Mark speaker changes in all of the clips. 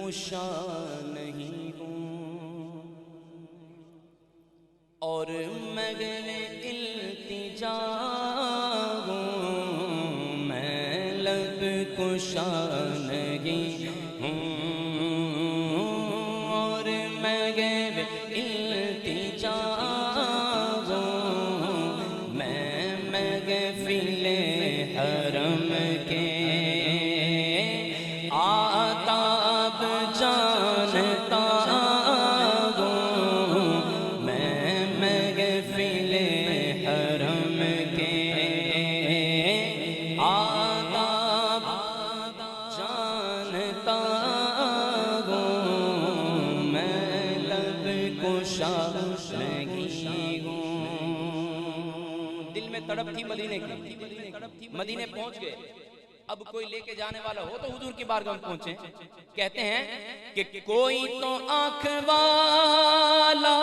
Speaker 1: कुशा नहीं हूँ और मगर इल्तिजा हूँ, मैं लब कुशा नहीं हूँ और मगर इल्तिजा हूँ, मैं महफिले हरम के आदाब जानता हूँ, मैं महफिले हरम के आदाब जानता हूँ, मैं लब कुशा नहीं हूँ। दिल में तड़प थी मदीने की, मदीने पहुंच गए। अब कोई लेके जाने वाला हो तो हुजूर की बारगाह में पहुंचे। कहते हैं कि कोई तो आंख वाला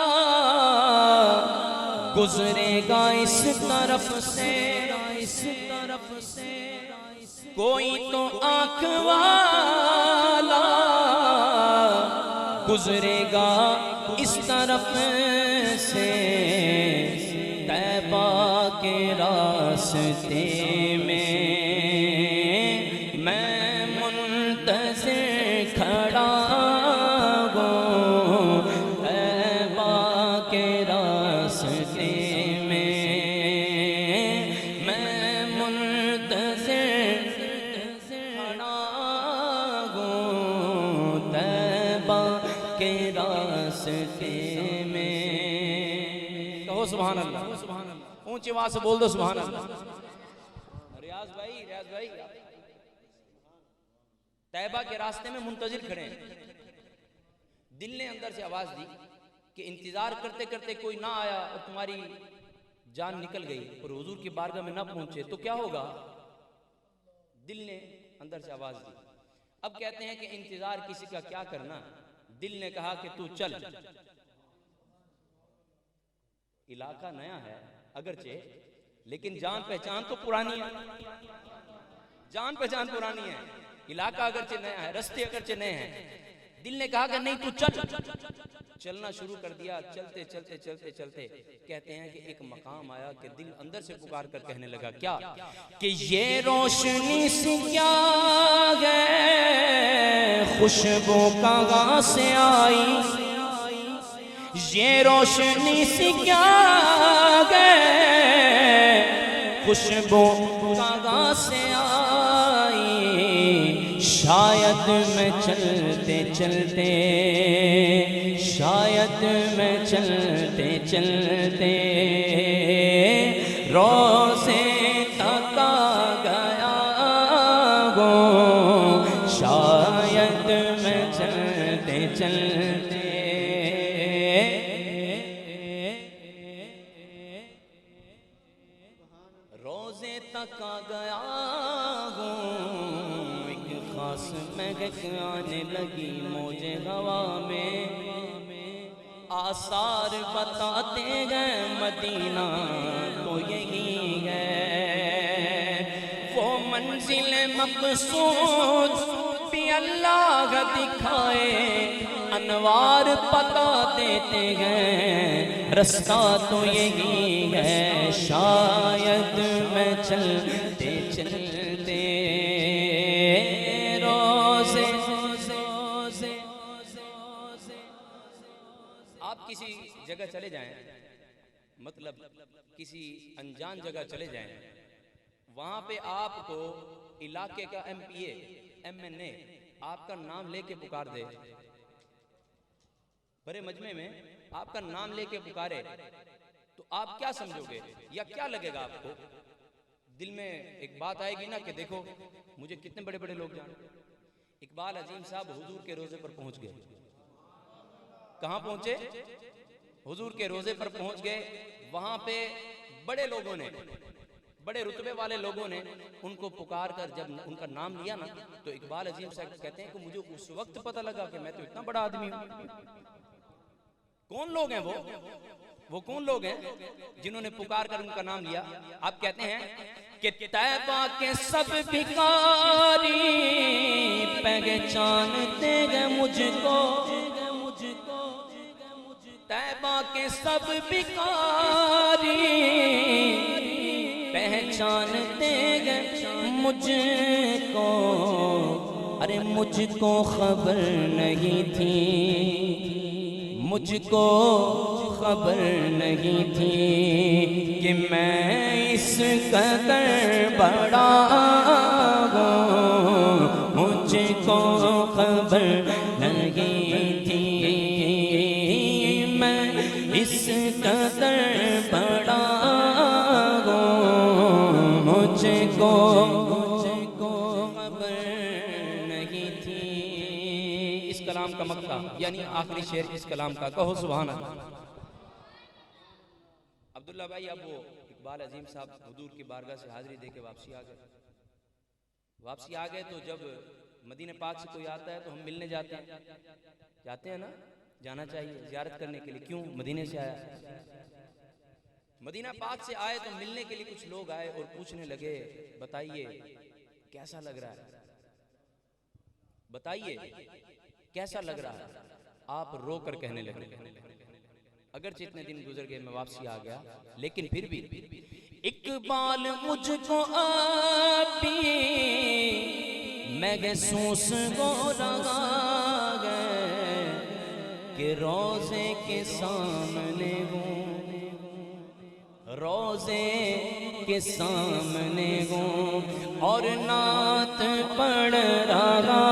Speaker 1: गुजरेगा इस तरफ से, इस तरफ से, कोई तो आंख वाला गुजरेगा इस तरफ से, तैबा के रास्ते में मैं मुंतज़िर खड़ा हूँ, तैबा के रास्ते में मैं मुंतज़िर खड़ा हूँ, तैबा के रास्ते में। कहो सुभान अल्लाह, ऊंची आवाज से बोल दो सुभान अल्लाह। रियाज भाई तैबा के रास्ते में मुंतजिर खड़े हैं। दिल ने अंदर से आवाज दी कि इंतजार करते करते कोई ना आया और तुम्हारी जान निकल गई और हुजूर की बारगाह में ना पहुंचे तो क्या होगा। दिल ने अंदर से आवाज दी। अब कहते हैं कि इंतजार किसी का क्या करना। दिल ने कहा कि तू चल, इलाका नया है अगरचे, लेकिन जान पहचान तो पुरानी है, जान पहचान पुरानी है। इलाका अगरचे नया है, रास्ते अगरचे नए हैं। दिल ने कहा कि नहीं तू चल। चलना शुरू कर दिया। चलते चलते चलते चलते कहते हैं कि एक मकाम आया कि दिल अंदर से पुकार कर कहने लगा क्या कि ये रोशनी सी क्या है, खुशबू कहाँ से आई, ये रोशनी सी क्या है, खुशबू कहाँ से आई। शायद मैं चलते चलते, शायद मैं चलते चलते रोज़े तक आ गया हूँ, शायद मैं चलते चलते रोज़े तक आ गया हूँ। एक खास महक आने लगी मुझे हवा में, आसार बताते गए मदीना तो यही है। वो मंजिल मकसूद भी अल्लाह दिखाए, अनवार पता देते हैं रास्ता तो यही है। शायद मैं चलते चलते रोज़े, आप किसी जगह चले जाएं, मतलब किसी अनजान जगह चले जाएं, वहां पे आपको इलाके का MPA MNA आपका नाम लेके पुकार दे, बड़े मजमे में आपका नाम लेके पुकारे तो आप क्या समझोगे या क्या लगेगा आपको। दिल में एक बात आएगी ना कि देखो मुझे कितने बड़े बड़े लोग जानते। इकबाल अजीम साहब हुजूर के रोजे पर पहुंच गए। कहां पहुंचे? हुजूर के रोजे पर पहुंच गए। वहां पे बड़े लोगों ने, बड़े रुतबे वाले लोगों ने उनको पुकार कर जब उनका नाम लिया ना, तो इकबाल अजीम साहब कहते हैं कि मुझे उस वक्त पता लगा कि मैं तो इतना बड़ा आदमी हूं। कौन लोग हैं वो कौन लोग हैं जिन्होंने पुकार कर उनका नाम लिया। आप कहते हैं कि तैबा के सब भिखारी पहचानते गए मुझ मुझको तैबा के सब भिखारी पहचानते गए मुझको, अरे मुझको खबर नहीं थी, मुझको खबर नहीं थी कि मैं इस कदर बड़ा हूँ, मुझको खबर नहीं थी मैं इस कदर बड़ा हूँ, मुझको खबर नहीं थी। इस कलाम का मक्ता यानी आखिरी शेर इस कलाम का, कहो सुभान अल्लाह। अब्दुल्ला भाई, अब वो इकबाल अजीम साहब हुजूर की बारगाह से हाजिरी दे के वापसी आ गए। तो जब मदीने पाक से कोई आता है तो हम मिलने जाते हैं ना, जाना चाहिए ज़ियारत करने के लिए। क्यों? मदीने से आया, मदीना पाक से आए तो मिलने के लिए कुछ लोग आए और पूछने लगे, बताइए कैसा लग रहा है, बताइए कैसा लग रहा है। आप रो कर कहने लगे, अगरचे इतने दिन गुजर गए, मैं वापसी आ गया, लेकिन फिर भी इकबाल मुझको आपी महसूस हो रहा है कि रोजे के सामने हूँ, रोजे के सामने हूँ और नात पढ़ रहा